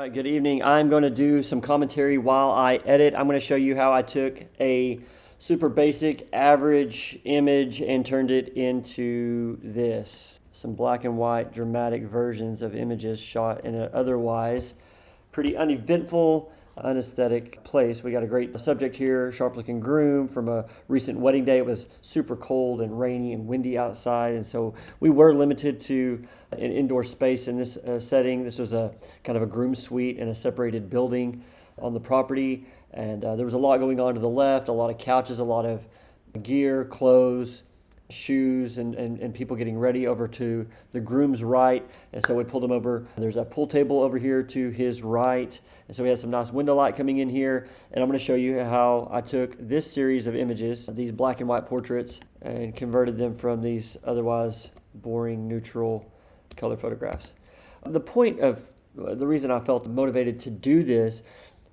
right, good evening. I'm going to do some commentary while I edit. I'm going to show you how I took a super basic average image and turned it into this. Some black and white dramatic versions of images shot in an otherwise pretty uneventful, unaesthetic place. We got a great subject here, sharp looking groom from a recent wedding day. It was super cold and rainy and windy outside, and so we were limited to an indoor space in this setting. This was a kind of a groom suite in a separated building on the property, and there was a lot going on to the left, a lot of couches, a lot of gear, clothes, shoes, and people getting ready over to the groom's right. And so we pulled him over. There's a pool table over here to his right. And so we had some nice window light coming in here. And I'm going to show you how I took this series of images, these black and white portraits, and converted them from these otherwise boring, neutral color photographs. The point of the reason I felt motivated to do this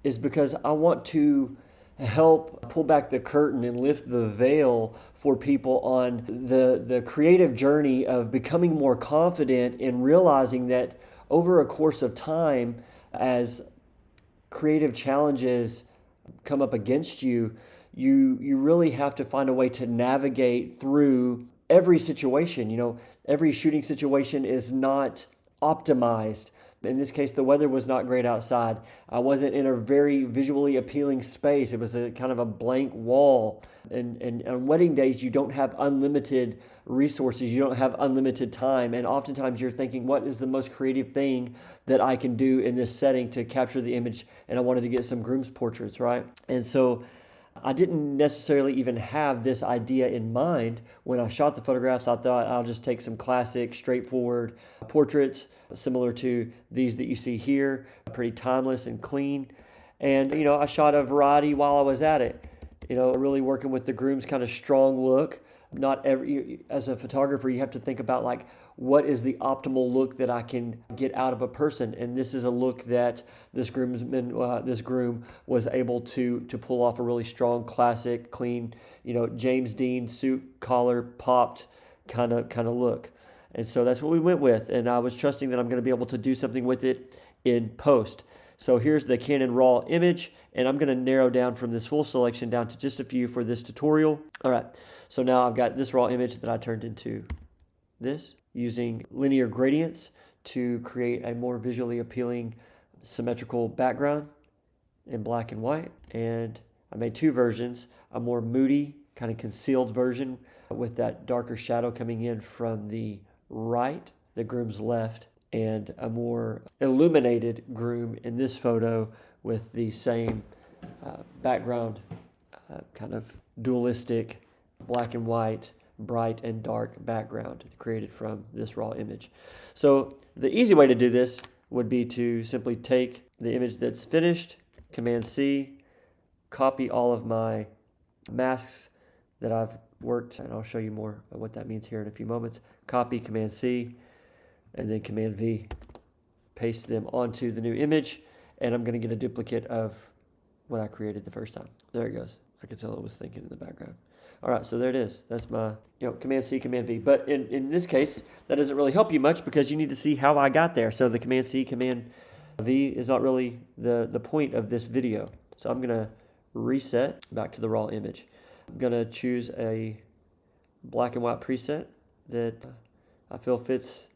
is because I want to help pull back the curtain and lift the veil for people on the creative journey of becoming more confident in realizing that over a course of time, as creative challenges come up against you, you really have to find a way to navigate through every situation. You know, every shooting situation is not optimized. In this case, the weather was not great outside. I wasn't in a very visually appealing space. It was a kind of a blank wall. And on wedding days, you don't have unlimited resources. You don't have unlimited time. And oftentimes you're thinking, what is the most creative thing that I can do in this setting to capture the image? And I wanted to get some groom's portraits, right? And so I didn't necessarily even have this idea in mind when I shot the photographs. I thought I'll just take some classic, straightforward portraits, similar to these that you see here, pretty timeless and clean. And, you know, I shot a variety while I was at it, you know, really working with the groom's kind of strong look. Not every, as a photographer, you have to think about like, what is the optimal look that I can get out of a person? And this is a look that this groom was able to pull off a really strong, classic, clean, you know, James Dean suit, collar, popped kind of look. And so that's what we went with. And I was trusting that I'm going to be able to do something with it in post. So here's the Canon RAW image, and I'm going to narrow down from this full selection down to just a few for this tutorial. All right, so now I've got this RAW image that I turned into this, using linear gradients to create a more visually appealing symmetrical background in black and white. And I made two versions, a more moody, kind of concealed version with that darker shadow coming in from the right, the groom's left, and a more illuminated groom in this photo with the same background, kind of dualistic black and white, bright and dark background created from this raw image. So the easy way to do this would be to simply take the image that's finished, Command C, copy all of my masks that I've worked, and I'll show you more of what that means here in a few moments. Copy, Command C, and then Command V. Paste them onto the new image, and I'm going to get a duplicate of what I created the first time. There it goes. I could tell it was thinking in the background. All right, so there it is. That's my, Command C, Command V. But in this case, that doesn't really help you much because you need to see how I got there. So the Command C, Command V is not really the point of this video. So I'm going to reset back to the raw image. I'm going to choose a black and white preset that I feel fits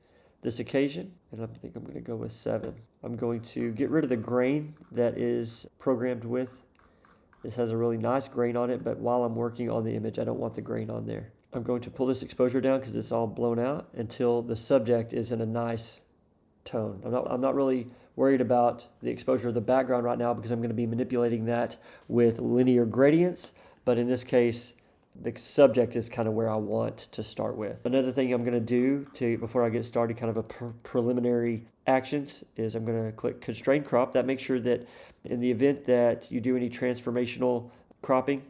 this occasion, and I think I'm going to go with 7. I'm going to get rid of the grain that is programmed with. This has a really nice grain on it, but while I'm working on the image, I don't want the grain on there. I'm going to pull this exposure down because it's all blown out until the subject is in a nice tone. I'm not really worried about the exposure of the background right now because I'm going to be manipulating that with linear gradients, but in this case, the subject is kind of where I want to start with. Another thing I'm going to do before I get started, kind of a preliminary actions, is I'm going to click Constrain Crop. That makes sure that in the event that you do any transformational cropping,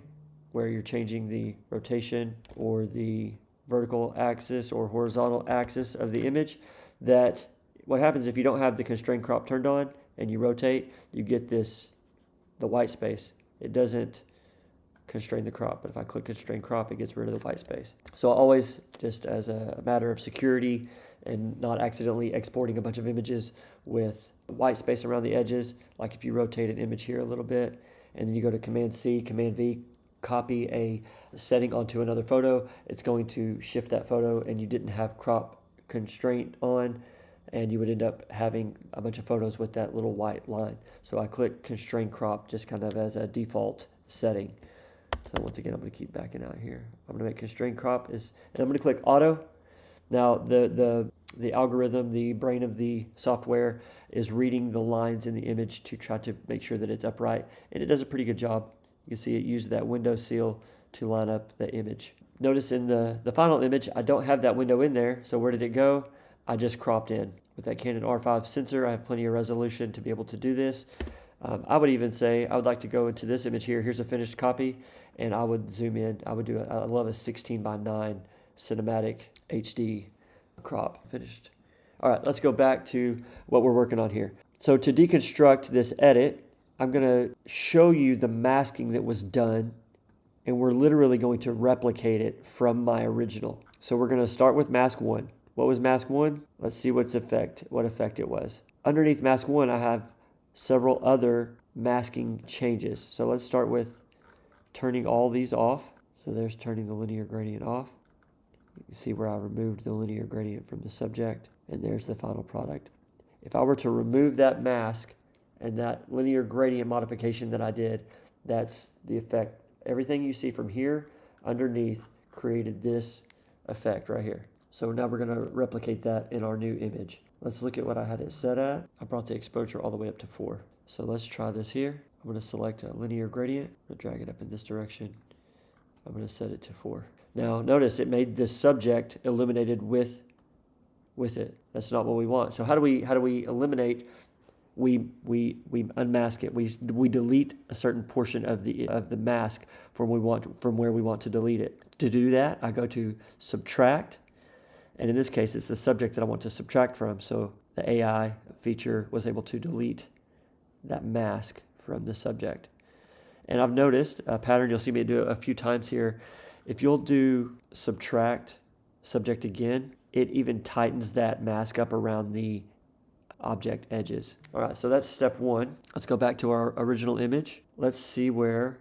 where you're changing the rotation or the vertical axis or horizontal axis of the image, that what happens if you don't have the Constrain Crop turned on and you rotate, you get the white space. It doesn't constrain the crop, but if I click Constrain Crop, it gets rid of the white space. So always, just as a matter of security and not accidentally exporting a bunch of images with white space around the edges, like if you rotate an image here a little bit, and then you go to Command C, Command V, copy a setting onto another photo, it's going to shift that photo, and you didn't have crop constraint on, and you would end up having a bunch of photos with that little white line. So I click constrain crop just kind of as a default setting. So once again, I'm going to keep backing out here. I'm going to make constrain crop and I'm going to click auto. Now the algorithm, the brain of the software, is reading the lines in the image to try to make sure that it's upright, and it does a pretty good job. You can see it used that window seal to line up the image. Notice in the final image, I don't have that window in there, so where did it go? I just cropped in. With that Canon R5 sensor, I have plenty of resolution to be able to do this. I would even say I would like to go into this image here. Here's a finished copy, and I would zoom in. I love a 16:9 cinematic HD crop. Finished. All right, let's go back to what we're working on here. So to deconstruct this edit, I'm going to show you the masking that was done, and we're literally going to replicate it from my original. So we're going to start with mask 1. What was mask 1? Let's see what effect it was. Underneath mask 1, I have several other masking changes. So let's start with turning all these off. So there's turning the linear gradient off. You can see where I removed the linear gradient from the subject, and there's the final product. If I were to remove that mask and that linear gradient modification that I did, that's the effect. Everything you see from here underneath created this effect right here. So now we're going to replicate that in our new image. Let's look at what I had it set at. I brought the exposure all the way up to 4. So let's try this here. I'm going to select a linear gradient. I'm going to drag it up in this direction. I'm going to set it to 4. Now notice it made this subject illuminated with it. That's not what we want. So how do we eliminate? We unmask it. We delete a certain portion of the mask from where we want to delete it. To do that, I go to subtract, and in this case, it's the subject that I want to subtract from. So the AI feature was able to delete that mask from the subject. And I've noticed a pattern. You'll see me do it a few times here. If you'll do subtract subject again, it even tightens that mask up around the object edges. All right, so that's step 1. Let's go back to our original image. Let's see where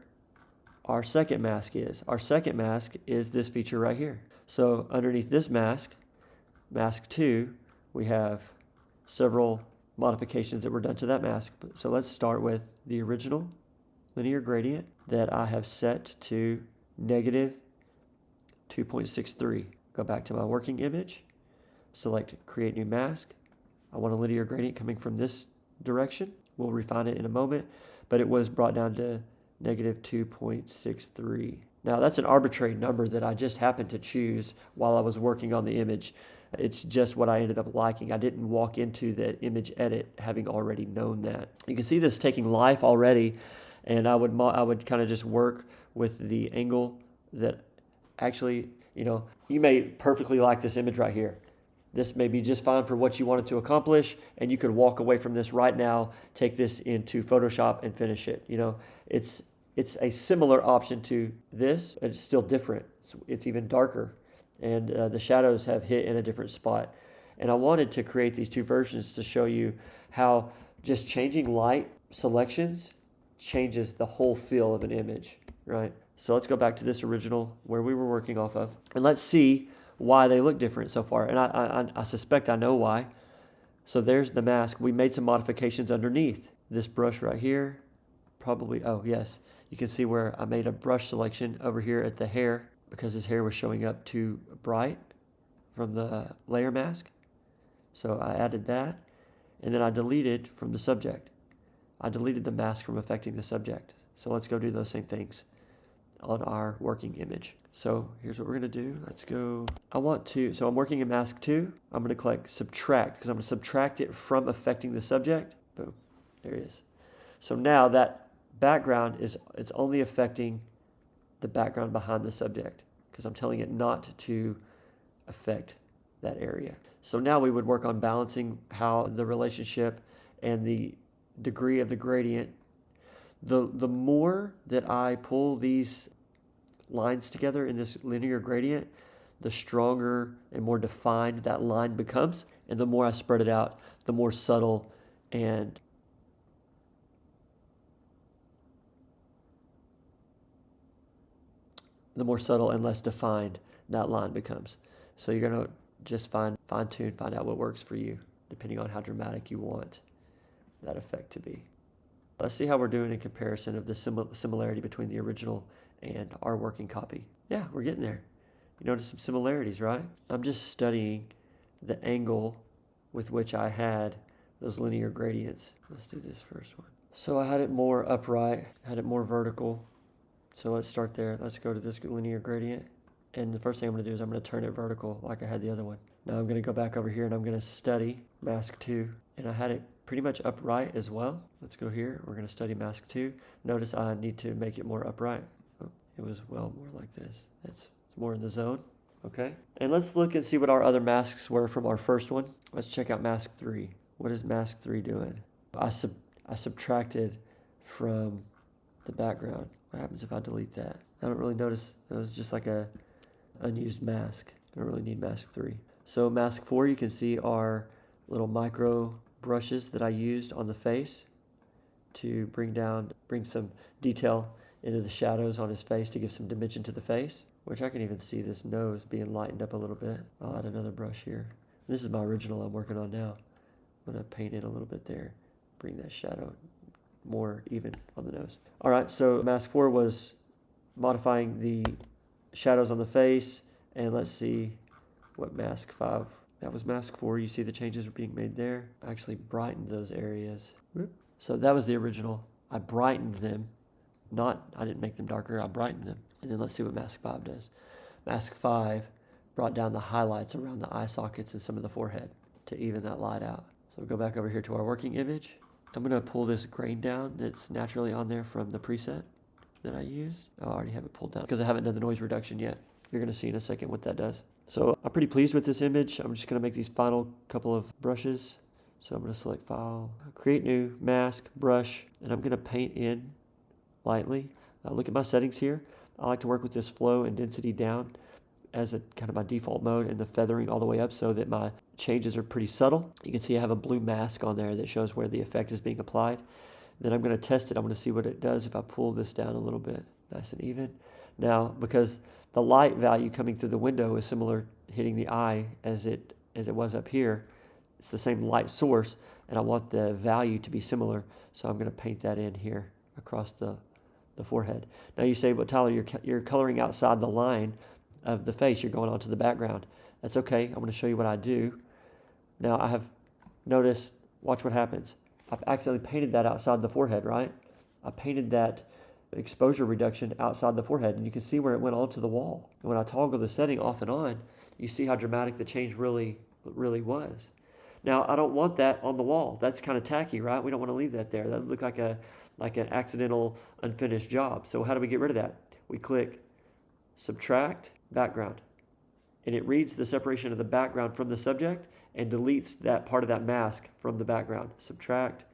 our second mask is. Our second mask is this feature right here. So underneath this mask, mask 2, we have several modifications that were done to that mask. So let's start with the original linear gradient that I have set to negative 2.63. Go back to my working image, select create new mask. I want a linear gradient coming from this direction. We'll refine it in a moment, but it was brought down to negative 2.63. Now that's an arbitrary number that I just happened to choose while I was working on the image. It's just what I ended up liking. I didn't walk into the image edit having already known that. You can see this taking life already, and I would kind of just work with the angle that actually, you may perfectly like this image right here. This may be just fine for what you wanted to accomplish, and you could walk away from this right now, take this into Photoshop and finish it. It's a similar option to this, but it's still different. It's even darker, and the shadows have hit in a different spot. And I wanted to create these two versions to show you how just changing light selections changes the whole feel of an image, right? So let's go back to this original where we were working off of, and let's see why they look different so far. And I suspect I know why. So there's the mask. We made some modifications underneath. This brush right here, probably, oh yes, you can see where I made a brush selection over here at the hair because his hair was showing up too bright from the layer mask. So I added that, and then I deleted from the subject. I deleted the mask from affecting the subject. So let's go do those same things on our working image. So here's what we're going to do. Let's go. So I'm working in mask 2. I'm going to click subtract because I'm going to subtract it from affecting the subject. Boom. There it is. So now that background it's only affecting the background behind the subject because I'm telling it not to affect that area. So now we would work on balancing how the relationship and the degree of the gradient. The more that I pull these lines together in this linear gradient, the stronger and more defined that line becomes. And the more I spread it out, the more subtle And the more subtle and less defined that line becomes. So you're going to just fine tune, find out what works for you, depending on how dramatic you want that effect to be. Let's see how we're doing in comparison of the similarity between the original and our working copy. Yeah, we're getting there. You notice some similarities, right? I'm just studying the angle with which I had those linear gradients. Let's do this first one. So I had it more upright, had it more vertical. So let's start there. Let's go to this linear gradient. And the first thing I'm going to do is I'm going to turn it vertical like I had the other one. Now I'm going to go back over here and I'm going to study mask 2. And I had it pretty much upright as well. Let's go here. We're going to study mask 2. Notice I need to make it more upright. Oh, it was well more like this. It's more in the zone. Okay. And let's look and see what our other masks were from our first one. Let's check out mask 3. What is mask 3 doing? I subtracted from the background. What happens if I delete that? I don't really notice. It was just like a unused mask. I don't really need mask 3. So mask 4, you can see our little micro brushes that I used on the face to bring some detail into the shadows on his face to give some dimension to the face, which I can even see this nose being lightened up a little bit. I'll add another brush here. This is my original I'm working on now. I'm going to paint it a little bit there, bring that shadow more even on the nose. All right, so mask 4 was modifying the shadows on the face, and let's see what mask 5. That was mask 4. You see the changes are being made there. I actually brightened those areas. Whoop. So that was the original. I brightened them. I didn't make them darker, I brightened them. And then let's see what mask 5 does. Mask 5 brought down the highlights around the eye sockets and some of the forehead to even that light out. So we'll go back over here to our working image. I'm going to pull this grain down that's naturally on there from the preset that I use. Oh, I already have it pulled down because I haven't done the noise reduction yet. You're going to see in a second what that does. So I'm pretty pleased with this image. I'm just going to make these final couple of brushes. So I'm going to select File, Create New, Mask, Brush, and I'm going to paint in lightly. Look at my settings here. I like to work with this flow and density down as a kind of my default mode, and the feathering all the way up so that my changes are pretty subtle. You can see I have a blue mask on there that shows where the effect is being applied. Then I'm going to test it. I'm going to see what it does if I pull this down a little bit, nice and even. Now, because the light value coming through the window is similar hitting the eye as it was up here, it's the same light source, and I want the value to be similar, so I'm going to paint that in here across the forehead. Now you say, but Tyler, you're coloring outside the line of the face. You're going onto the background. That's okay. I'm going to show you what I do. Now I have noticed, watch what happens. I've accidentally painted that outside the forehead, right? I painted that exposure reduction outside the forehead, and you can see where it went onto the wall. And when I toggle the setting off and on, you see how dramatic the change really was. Now, I don't want that on the wall. That's kind of tacky, right? We don't want to leave that there. That would look like an accidental, unfinished job. So how do we get rid of that? We click Subtract, Background. And it reads the separation of the background from the subject and deletes that part of that mask from the background. Subtract,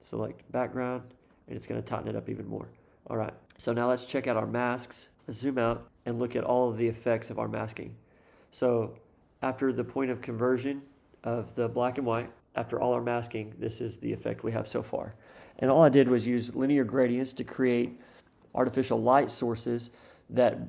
select background, and it's going to tighten it up even more. All right, so now let's check out our masks. Let's zoom out and look at all of the effects of our masking. So after the point of conversion of the black and white, after all our masking, this is the effect we have so far. And all I did was use linear gradients to create artificial light sources that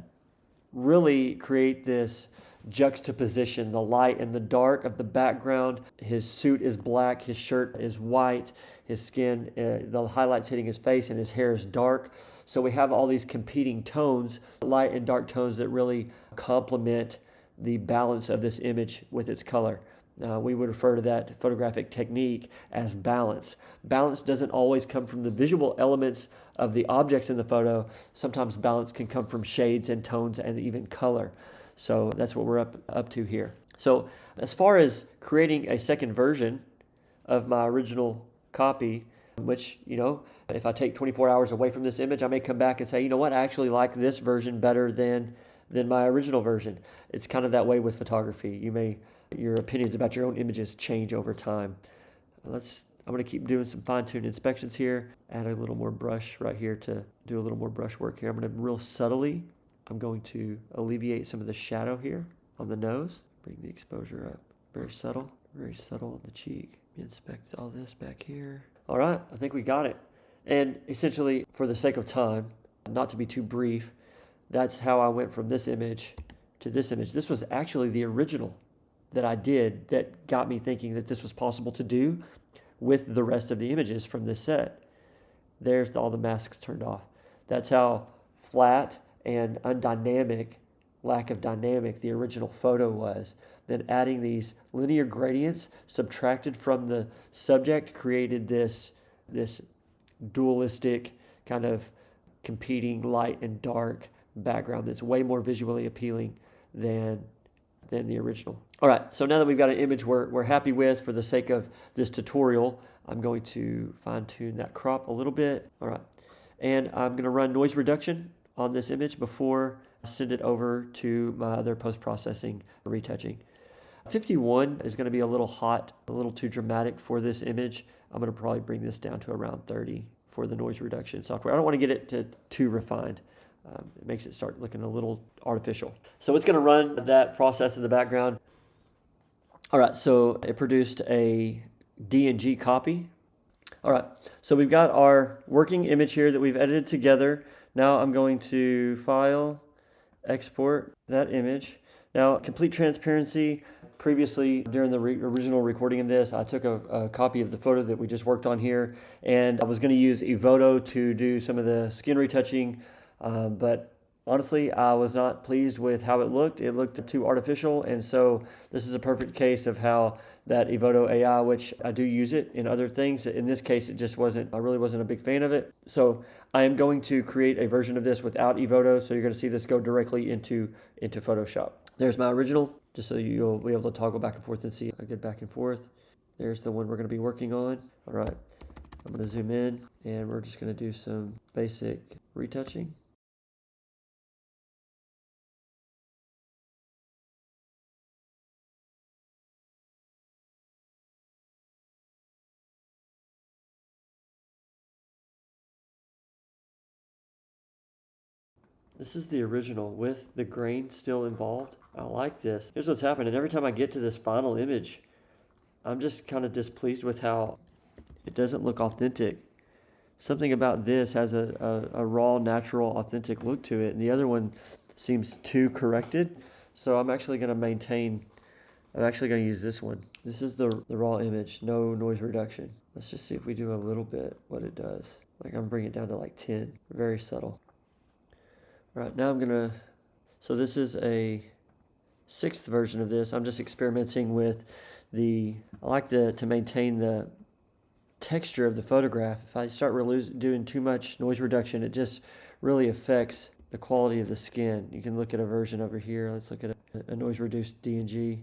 really create this juxtaposition, the light and the dark of the background. His suit is black, his shirt is white, his skin, the highlights hitting his face, and his hair is dark. So we have all these competing tones, light and dark tones that really complement the balance of this image with its color. We would refer to that photographic technique as balance. Balance doesn't always come from the visual elements of the objects in the photo. Sometimes balance can come from shades and tones and even color. So that's what we're up to here. So as far as creating a second version of my original copy, which, if I take 24 hours away from this image, I may come back and say, you know what, I actually like this version better than my original version. It's kind of that way with photography. Your opinions about your own images change over time. I'm going to keep doing some fine-tuned inspections here. Add a little more brush right here to do a little more brush work here. I'm going to real subtly, I'm going to alleviate some of the shadow here on the nose. Bring the exposure up. Very subtle on the cheek. Inspect all this back here. All right, I think we got it. And essentially, for the sake of time, not to be too brief, that's how I went from this image to this image. This was actually the original that I did that got me thinking that this was possible to do with the rest of the images from this set. There's all the masks turned off. That's how flat and undynamic, lack of dynamic, the original photo was. Then adding these linear gradients subtracted from the subject created this dualistic kind of competing light and dark background that's way more visually appealing than the original. All right, so now that we've got an image we're happy with for the sake of this tutorial, I'm going to fine tune that crop a little bit. All right, and I'm going to run noise reduction on this image before I send it over to my other post-processing retouching. 51 is going to be a little hot, a little too dramatic for this image. I'm going to probably bring this down to around 30 for the noise reduction software. I don't want to get it to too refined. It makes it start looking a little artificial. So it's going to run that process in the background. All right, so it produced a DNG copy. All right, so we've got our working image here that we've edited together. Now I'm going to File, Export that image. Now, complete transparency, previously during the original recording of this, I took a copy of the photo that we just worked on here, and I was going to use Evoto to do some of the skin retouching, but honestly, I was not pleased with how it looked. It looked too artificial, and so this is a perfect case of how that Evoto AI, which I do use it in other things, in this case, it just wasn't, I really wasn't a big fan of it. So I am going to create a version of this without Evoto, so you're going to see this go directly into Photoshop. There's my original, just so you'll be able to toggle back and forth and see a good back and forth. There's the one we're going to be working on. All right, I'm going to zoom in, and we're just going to do some basic retouching. This is the original with the grain still involved. I like this. Here's what's happening. Every time I get to this final image, I'm just kind of displeased with how it doesn't look authentic. Something about this has a raw, natural, authentic look to it, and the other one seems too corrected. So I'm actually going to use this one. This is the raw image, no noise reduction. Let's just see if we do a little bit what it does. Like, I'm bringing it down to like 10, very subtle. Right, now so this is a 6th version of this. I'm just experimenting with I like to maintain the texture of the photograph. If I start doing too much noise reduction, it just really affects the quality of the skin. You can look at a version over here. Let's look at a noise reduced DNG.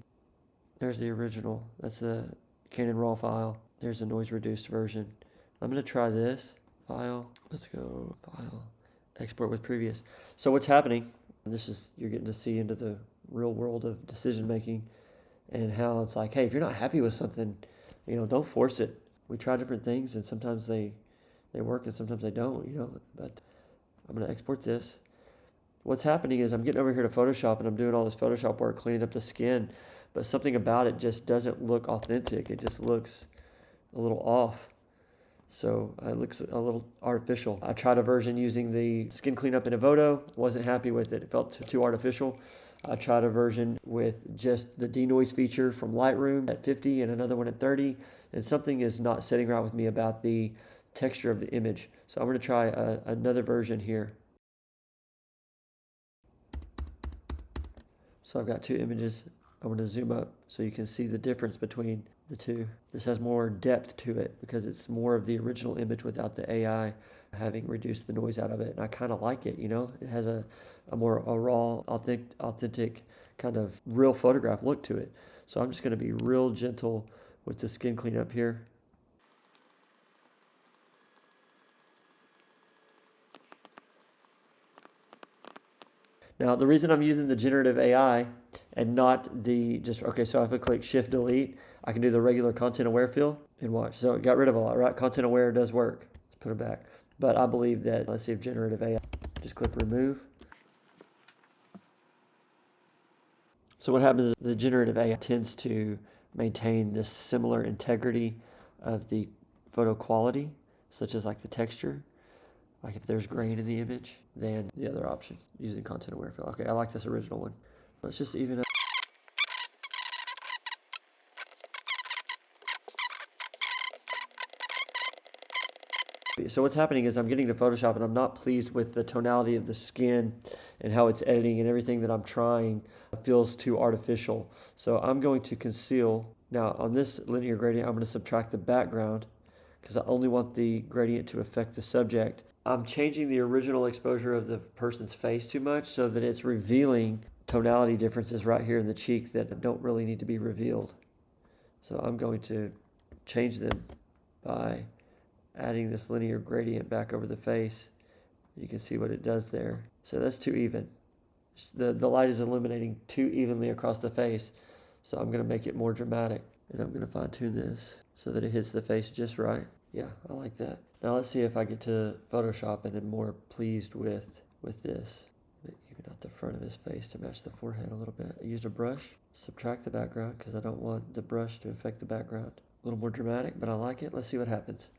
There's the original. That's the Canon RAW file. There's a noise reduced version. I'm going to try this file. Let's go File, Export with Previous. So what's happening, you're getting to see into the real world of decision making and how it's like, hey, if you're not happy with something, don't force it. We try different things, and sometimes they work and sometimes they don't, but I'm going to export this. What's happening is I'm getting over here to Photoshop and I'm doing all this Photoshop work, cleaning up the skin, but something about it just doesn't look authentic. It just looks a little off. So it looks a little artificial. I tried a version using the skin cleanup in Evoto, wasn't happy with it. It felt too artificial. I tried a version with just the denoise feature from Lightroom at 50 and another one at 30, and something is not sitting right with me about the texture of the image. So I'm going to try another version here. So I've got 2 images. I'm going to zoom up so you can see the difference between the 2. This has more depth to it because it's more of the original image without the AI having reduced the noise out of it. And I kind of like it, It has a more raw, authentic kind of real photograph look to it. So I'm just going to be real gentle with the skin cleanup here. Now, the reason I'm using the generative AI and not so if I click Shift Delete, I can do the regular content aware fill and watch. So it got rid of a lot, right? Content aware does work. Let's put it back. But I believe that, let's see if generative AI, just click remove. So what happens is the generative AI tends to maintain this similar integrity of the photo quality, such as like the texture, like if there's grain in the image, than the other option, using content aware fill. Okay, I like this original one. Let's just even up. So what's happening is I'm getting to Photoshop and I'm not pleased with the tonality of the skin and how it's editing, and everything that I'm trying feels too artificial. So I'm going to conceal. Now on this linear gradient, I'm going to subtract the background because I only want the gradient to affect the subject. I'm changing the original exposure of the person's face too much so that it's revealing tonality differences right here in the cheek that don't really need to be revealed. So I'm going to change them by adding this linear gradient back over the face. You can see what it does there. So that's too even. The light is illuminating too evenly across the face. So I'm going to make it more dramatic. And I'm going to fine tune this so that it hits the face just right. Yeah, I like that. Now let's see if I get to Photoshop and am more pleased with this. Even out the front of his face to match the forehead a little bit. I used a brush, subtract the background because I don't want the brush to affect the background. A little more dramatic, but I like it. Let's see what happens.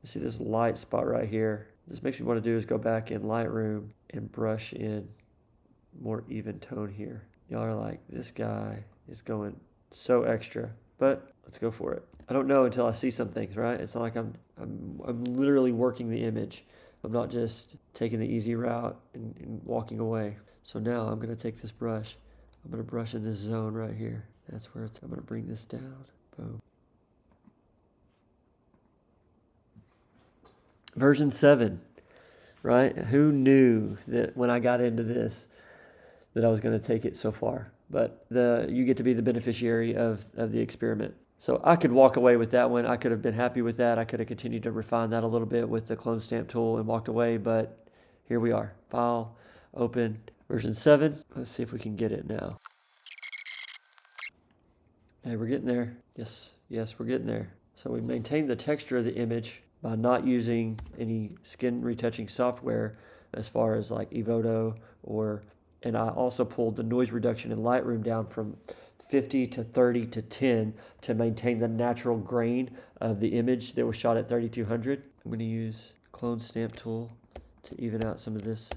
You see this light spot right here. This makes me want to do is go back in Lightroom and brush in more even tone here. Y'all are like, this guy is going so extra, but let's go for it. I don't know until I see some things, right? It's not like I'm literally working the image. I'm not just taking the easy route and walking away. So now I'm going to take this brush. I'm going to brush in this zone right here. That's where I'm going to bring this down. Boom. Version 7, right? Who knew that when I got into this that I was going to take it so far? But you get to be the beneficiary of the experiment. So I could walk away with that one. I could have been happy with that. I could have continued to refine that a little bit with the clone stamp tool and walked away, but here we are. File, open, version 7. Let's see if we can get it now. Hey, we're getting there. Yes, we're getting there. So we maintained the texture of the image by not using any skin retouching software as far as like Evoto and I also pulled the noise reduction in Lightroom down from 50 to 30 to 10 to maintain the natural grain of the image that was shot at 3200. I'm going to use clone stamp tool to even out some of this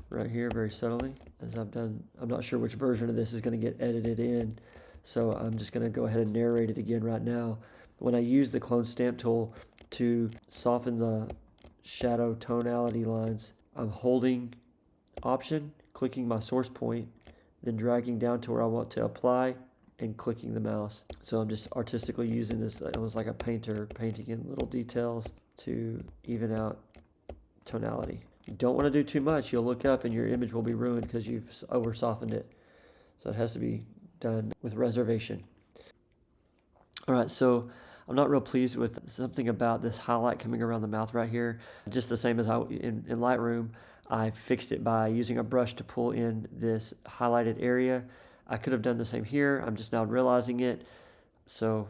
right here very subtly as I've done. I'm not sure which version of this is going to get edited in, so I'm just going to go ahead and narrate it again right now. When I use the clone stamp tool to soften the shadow tonality lines, I'm holding Option, clicking my source point, then dragging down to where I want to apply and clicking the mouse. So I'm just artistically using this almost like a painter, painting in little details to even out tonality. You don't want to do too much. You'll look up and your image will be ruined because you've over softened it. So it has to be done with reservation. All right, so I'm not real pleased with something about this highlight coming around the mouth right here. Just the same as in Lightroom, I fixed it by using a brush to pull in this highlighted area. I could have done the same here. I'm just now realizing it. So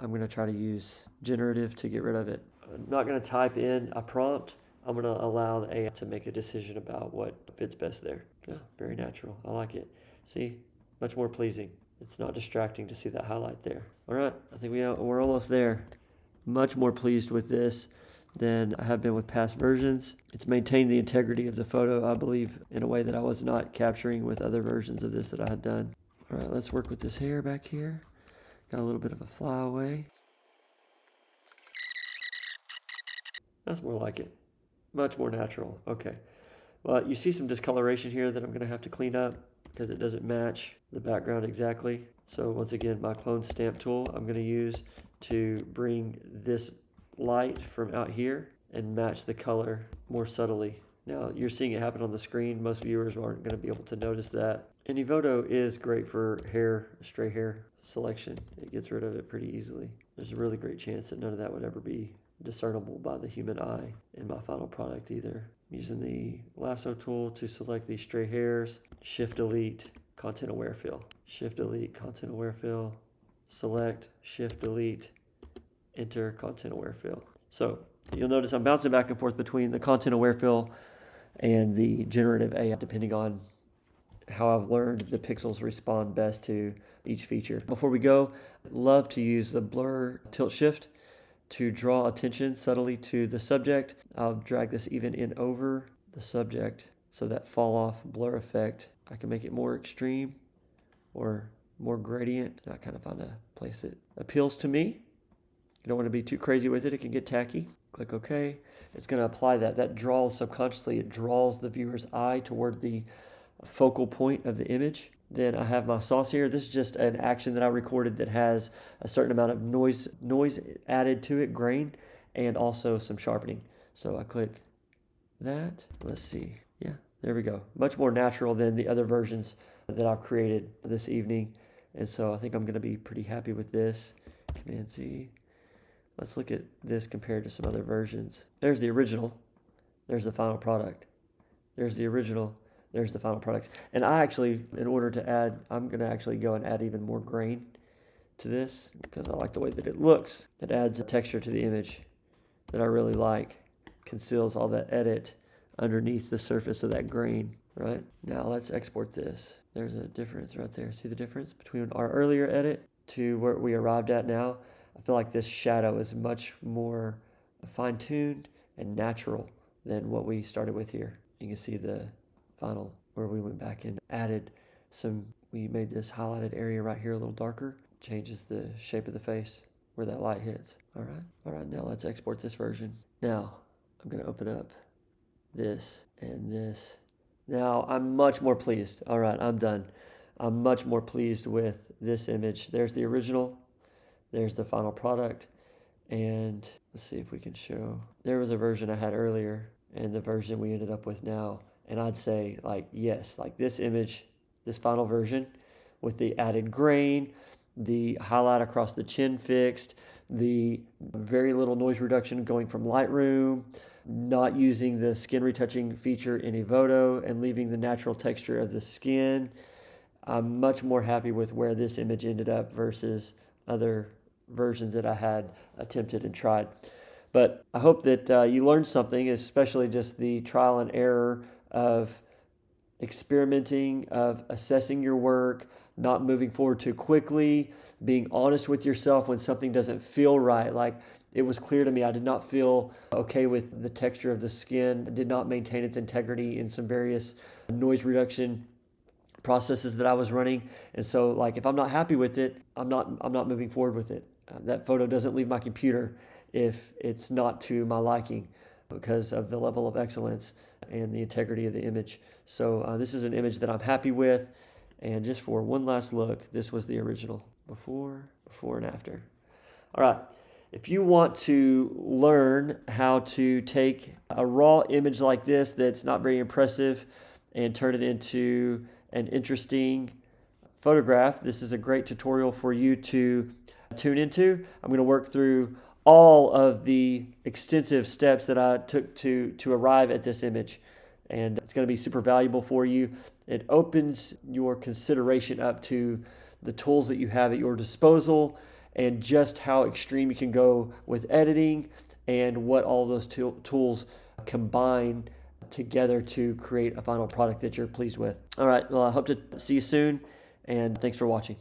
I'm going to try to use generative to get rid of it. I'm not going to type in a prompt. I'm going to allow the AI to make a decision about what fits best there. Yeah, very natural. I like it. See, much more pleasing. It's not distracting to see that highlight there. All right, I think we're almost there. Much more pleased with this than I have been with past versions. It's maintained the integrity of the photo, I believe, in a way that I was not capturing with other versions of this that I had done. All right, let's work with this hair back here. Got a little bit of a flyaway. That's more like it. Much more natural. Okay. Well, you see some discoloration here that I'm going to have to clean up because it doesn't match the background exactly. So once again, my clone stamp tool I'm going to use to bring this light from out here and match the color more subtly. Now you're seeing it happen on the screen. Most viewers aren't going to be able to notice that. And Evoto is great for hair, stray hair selection. It gets rid of it pretty easily. There's a really great chance that none of that would ever be discernible by the human eye in my final product either. I'm using the lasso tool to select these stray hairs. Shift delete content aware fill. Shift delete content aware fill. Select, shift delete, enter content aware fill. So you'll notice I'm bouncing back and forth between the content aware fill and the generative AI depending on how I've learned the pixels respond best to each feature. Before we go, I'd love to use the blur tilt shift to draw attention subtly to the subject. I'll drag this even in over the subject so that fall off blur effect, I can make it more extreme or more gradient. I kind of find a place that appeals to me. You don't want to be too crazy with it. It can get tacky. Click OK. It's going to apply that. That draws subconsciously. It draws the viewer's eye toward the focal point of the image. Then I have my sauce here. This is just an action that I recorded that has a certain amount of noise added to it, grain, and also some sharpening. So I click that. Let's see. Yeah, there we go. Much more natural than the other versions that I've created this evening. And so I think I'm going to be pretty happy with this. Command Z. Let's look at this compared to some other versions. There's the original. There's the final product. There's the original. There's the final product. And I actually, in order to add, I'm going to actually go and add even more grain to this because I like the way that it looks. It adds a texture to the image that I really like. Conceals all that edit underneath the surface of that grain, right? Now let's export this. There's a difference right there. See the difference between our earlier edit to where we arrived at now? I feel like this shadow is much more fine-tuned and natural than what we started with here. You can see the final where we went back and added some, we made this highlighted area right here a little darker. Changes the shape of the face where that light hits. All right, now let's export this version. Now, I'm gonna open up this and this. Now, I'm much more pleased. All right, I'm done. I'm much more pleased with this image. There's the original. There's the final product. And let's see if we can show. There was a version I had earlier and the version we ended up with now. And I'd say, like, yes, like this image, this final version with the added grain, the highlight across the chin fixed, the very little noise reduction going from Lightroom, not using the skin retouching feature in Evoto and leaving the natural texture of the skin. I'm much more happy with where this image ended up versus other versions that I had attempted and tried. But I hope that you learned something, especially just the trial and error of experimenting, of assessing your work, not moving forward too quickly, being honest with yourself when something doesn't feel right. Like it was clear to me I did not feel okay with the texture of the skin, I did not maintain its integrity in some various noise reduction processes that I was running. And so like if I'm not happy with it, I'm not moving forward with it. That photo doesn't leave my computer if it's not to my liking because of the level of excellence and the integrity of the image. So this is an image that I'm happy with. And just for one last look, this was the original, before and after. All right, if you want to learn how to take a raw image like this that's not very impressive and turn it into an interesting photograph, this is a great tutorial for you to tune into. I'm going to work through all of the extensive steps that I took to arrive at this image. And it's going to be super valuable for you. It opens your consideration up to the tools that you have at your disposal and just how extreme you can go with editing and what all those tools combine together to create a final product that you're pleased with. All right, well, I hope to see you soon, and thanks for watching.